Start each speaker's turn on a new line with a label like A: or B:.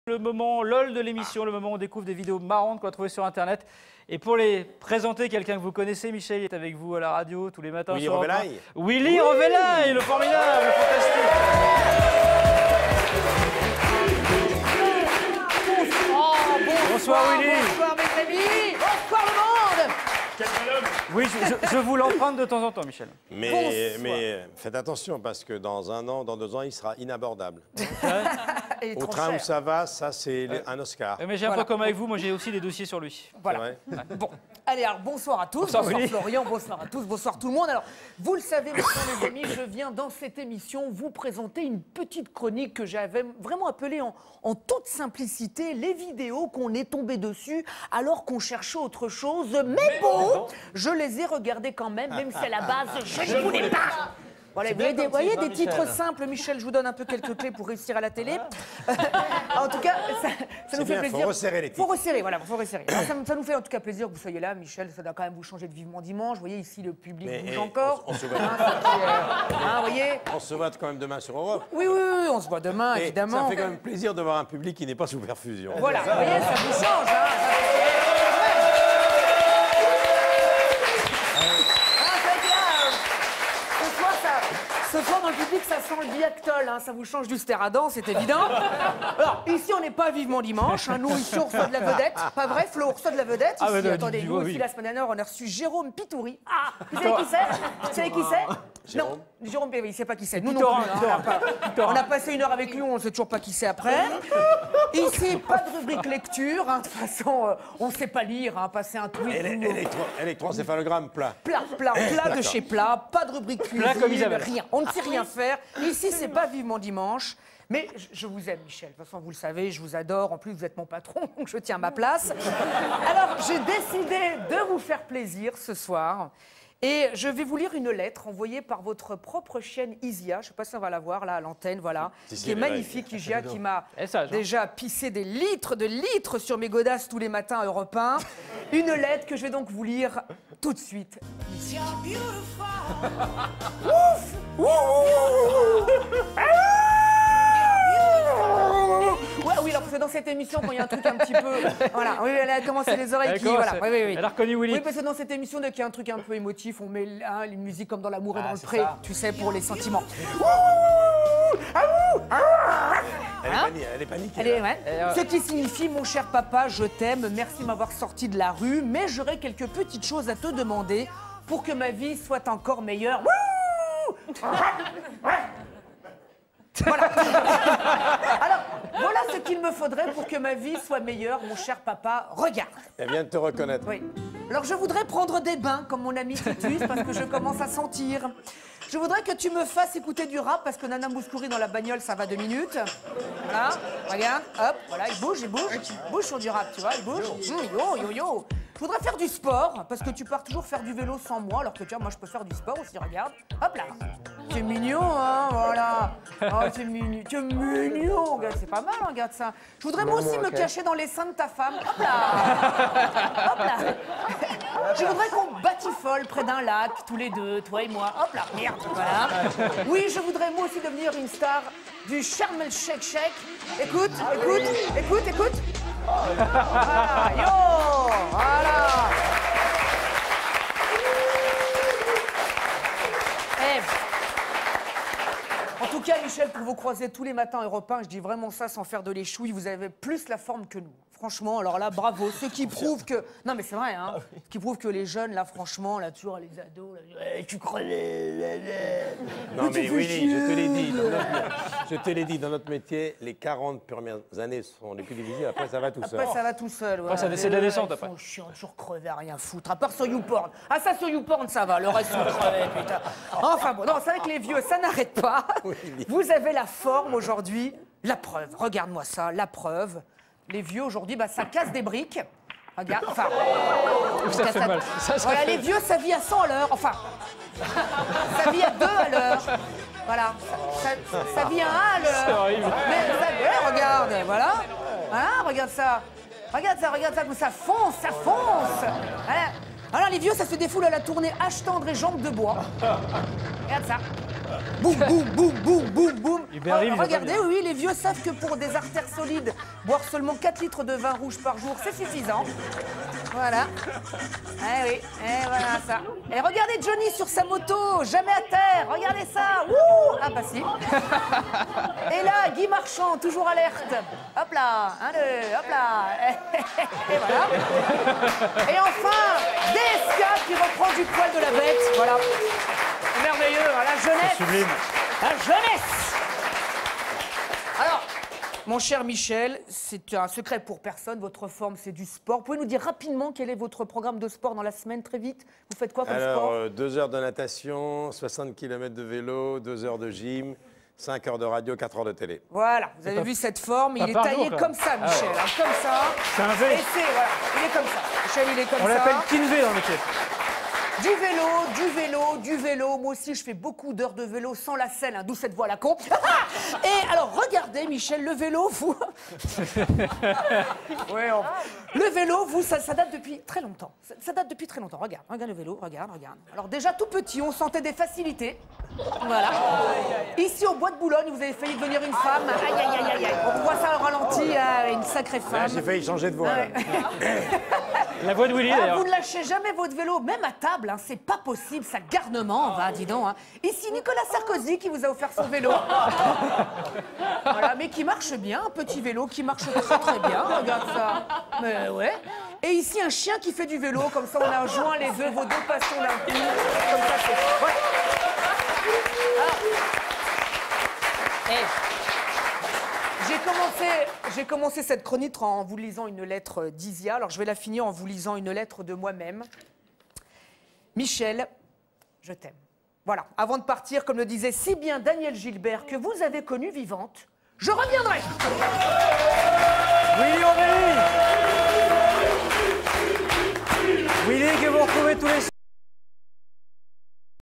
A: Le moment LOL de l'émission, le moment où on découvre des vidéos marrantes qu'on va trouver sur Internet. Et pour les présenter, quelqu'un que vous connaissez, Michel est avec vous à la radio tous les matins.
B: Willy Revellaille.
A: Willy Revellaille, le formidable, le fantastique. Bonsoir Willy.
C: Bonsoir mes amis. Bonsoir le monde.
A: Oui, je vous l'emprunte de temps en temps, Michel.
B: Mais faites attention parce que dans 1 an, dans 2 ans, il sera inabordable. Au train où ça va, ça c'est un Oscar.
A: Mais j'ai un peu comme avec vous, moi j'ai aussi des dossiers sur lui.
C: Voilà.
B: Ouais.
C: Bon, allez, alors bonsoir à tous,
A: Bonsoir,
C: bonsoir
A: Willy.
C: Florian, bonsoir à tous, bonsoir tout le monde. Alors, vous le savez maintenant les amis, je viens dans cette émission vous présenter une petite chronique que j'avais vraiment appelée en toute simplicité les vidéos qu'on est tombé dessus alors qu'on cherchait autre chose. Mais bon, je les ai regardées quand même si à la base je ne voulais pas. Voilà, vous voyez des titres simples, Michel, je vous donne un peu quelques clés pour réussir à la télé. En tout cas, ça nous fait plaisir.
B: Faut resserrer les titres.
C: Faut resserrer, voilà, faut resserrer. Alors, ça nous fait en tout cas plaisir que vous soyez là, Michel, ça doit quand même vous changer de vivement dimanche. Vous voyez, ici, le public bouge encore.
B: On se voit.
C: Vous voyez.
B: On se voit quand même demain sur Europe.
C: Oui, on se voit demain,
B: Et
C: évidemment.
B: ça fait quand même plaisir de voir un public qui n'est pas sous perfusion.
C: Voilà, vous voyez, ça vous change, Ce soir, dans le public, ça sent le Biactol, ça vous change du stéradant, c'est évident. Alors, ici, on n'est pas vivement dimanche, nous, ici, on reçoit de la vedette. Pas vrai, Flo, on reçoit de la vedette.
A: Ah,
C: Ici,
A: bah,
C: attendez, nous
A: oui.
C: aussi, la semaine dernière, on a reçu Jérôme Pitouri. Ah, vous savez qui c'est? Vous savez qui c'est?
B: Jérôme.
C: Non, Jérôme, il ne sait pas qui c'est. Nous non
A: Pitorin,
C: plus, on a passé 1 heure avec lui, on ne sait toujours pas qui c'est après. Ici, pas de rubrique lecture, de toute façon, on ne sait pas lire, passer un tweet.
B: Électroencéphalogramme plat.
C: Plat de chez plat, pas de rubrique
A: Plat comme
C: cuisine,
A: Isabelle.
C: rien. On ne sait rien faire. Ici, c'est pas vivement dimanche. Mais je vous aime, Michel. De toute façon, vous le savez, je vous adore. En plus, vous êtes mon patron, donc je tiens ma place. Alors, j'ai décidé de vous faire plaisir ce soir. Et je vais vous lire une lettre envoyée par votre propre chienne Isia. Je ne sais pas si on va la voir là à l'antenne, voilà. Qui est magnifique, Isia, qui m'a déjà pissé des litres de litres sur mes godasses tous les matins à Europe 1. Une lettre que je vais donc vous lire tout de suite. Oui, alors parce que dans cette émission, quand il y a un truc un petit peu... Voilà, oui, elle a commencé les oreilles qui... Voilà, oui.
A: Elle a reconnu Willy.
C: Oui, parce que dans cette émission, dès qu'il y a un truc un peu émotif, on met une musique comme dans L'amour et dans le pré, tu sais, pour les sentiments.
B: Elle est paniquée.
C: Ce qui signifie, mon cher papa, je t'aime, merci de m'avoir sorti de la rue, mais j'aurais quelques petites choses à te demander pour que ma vie soit encore meilleure. Voilà. Alors, voilà ce qu'il me faudrait pour que ma vie soit meilleure, mon cher papa. Regarde.
B: Elle vient de te reconnaître.
C: Oui. Alors, je voudrais prendre des bains, comme mon ami Titus, parce que je commence à sentir. Je voudrais que tu me fasses écouter du rap, parce que Nana Mouskouri dans la bagnole, ça va 2 minutes. Voilà, regarde, hop, voilà, il bouge. Il bouge sur du rap, tu vois, il bouge. Yo. Je voudrais faire du sport, parce que tu pars toujours faire du vélo sans moi, alors que tu vois, moi je peux faire du sport aussi, regarde. Hop là. C'est mignon, voilà. Oh, c'est mignon. C'est mignon, regarde, c'est pas mal, regarde ça. Je voudrais moi aussi me cacher dans les seins de ta femme. Hop là. Hop là. Je voudrais qu'on batifole près d'un lac, tous les deux, toi et moi. Hop là, merde, voilà. Oui, je voudrais moi aussi devenir une star du Sharm el Sheikh. Écoute. Voilà, yo, voilà. En tout cas, Michel, pour vous croiser tous les matins à Europe 1, je dis vraiment ça sans faire de l'échouille, vous avez plus la forme que nous. Franchement, alors là, bravo. Ce qui prouve que... Non, mais c'est vrai, Ce qui prouve que les jeunes, là, franchement, là, toujours, les ados, là, tu crevais...
B: Non, mais Willy, je te l'ai dit, dans notre métier, les 40 premières années sont les plus difficiles, après ça va tout seul.
C: Après, ça va tout seul.
A: Après, ça c'est de la descente, après.
C: Ils sont chiants, toujours crevés à rien foutre, à part sur YouPorn. Ah, ça, sur YouPorn, ça va, le reste sont crevés, putain. Enfin bon, non, c'est vrai que les vieux, ça n'arrête pas. Vous avez la forme aujourd'hui, la preuve. Regarde-moi ça, la preuve. Les vieux, aujourd'hui, ça casse des briques. Regarde, enfin...
A: Ça fait mal.
C: Voilà, les vieux, ça vit à 100 à l'heure. Enfin, ça vit à 2 à l'heure. Voilà, ça vit à 1 à l'heure.
A: C'est horrible.
C: Mais regarde, voilà. Voilà, regarde ça. Regarde ça, comme ça fonce. Voilà. Alors, les vieux, ça se défoule à la tournée H tendre et jambes de bois. Regarde ça. Boum, boum, boum, boum, boum, boum.
A: Regardez,
C: oui, les vieux savent que pour des artères solides, boire seulement 4 litres de vin rouge par jour, c'est suffisant. Voilà. Eh oui, et voilà ça. Et regardez Johnny sur sa moto, jamais à terre. Regardez ça. Wouh! Ah bah si. Et là, Guy Marchand, toujours alerte. Hop là, 1, 2, hop là. Et voilà. Et enfin, DSK qui reprend du poil de la bête. Voilà. Merveilleux, la jeunesse.
A: Sublime.
C: La jeunesse. Alors, mon cher Michel, c'est un secret pour personne. Votre forme, c'est du sport. Vous pouvez nous dire rapidement quel est votre programme de sport dans la semaine, très vite? Vous faites quoi comme sport?
B: 2 heures de natation, 60 km de vélo, 2 heures de gym, 5 heures de radio, 4 heures de télé.
C: Voilà, vous avez vu cette forme, il est taillé comme ça, Michel, comme ça.
A: C'est un V.
C: Et voilà, il est comme ça. Michel, il est comme ça.
A: On l'appelle Kinvé dans le métier.
C: Du vélo, du vélo, du vélo. Moi aussi, je fais beaucoup d'heures de vélo sans la selle, hein, d'où cette voix à la con. Et alors, regardez, Michel, le vélo, vous... Ouais, le vélo, vous, ça date depuis très longtemps. Ça date depuis très longtemps. Regarde le vélo, regarde. Alors déjà, tout petit, on sentait des facilités. Voilà. Ici, au bois de Boulogne, vous avez failli devenir une femme. Aïe, aïe, aïe, aïe, aïe. On voit ça au ralenti, une sacrée femme.
B: Là, j'ai failli changer de voix. Là.
A: La voix de Willy, d'ailleurs.
C: Vous ne lâchez jamais votre vélo, même à table, hein, c'est pas possible, ça garnement, va, dis donc. Hein. Ici, Nicolas Sarkozy qui vous a offert son vélo. Voilà, mais qui marche bien, un petit vélo qui marche très très bien, regarde ça. Mais ouais. Et ici, un chien qui fait du vélo, comme ça on a joint les deux, vos deux passions d'un coup. Comme ça, c'est... Ouais. J'ai commencé cette chronique en vous lisant une lettre d'Isia. Alors, je vais la finir en vous lisant une lettre de moi-même. Michel, je t'aime. Voilà. Avant de partir, comme le disait si bien Daniel Gilbert, que vous avez connue vivante, je reviendrai.
A: Willy Aurélie. Willy que vous retrouvez tous les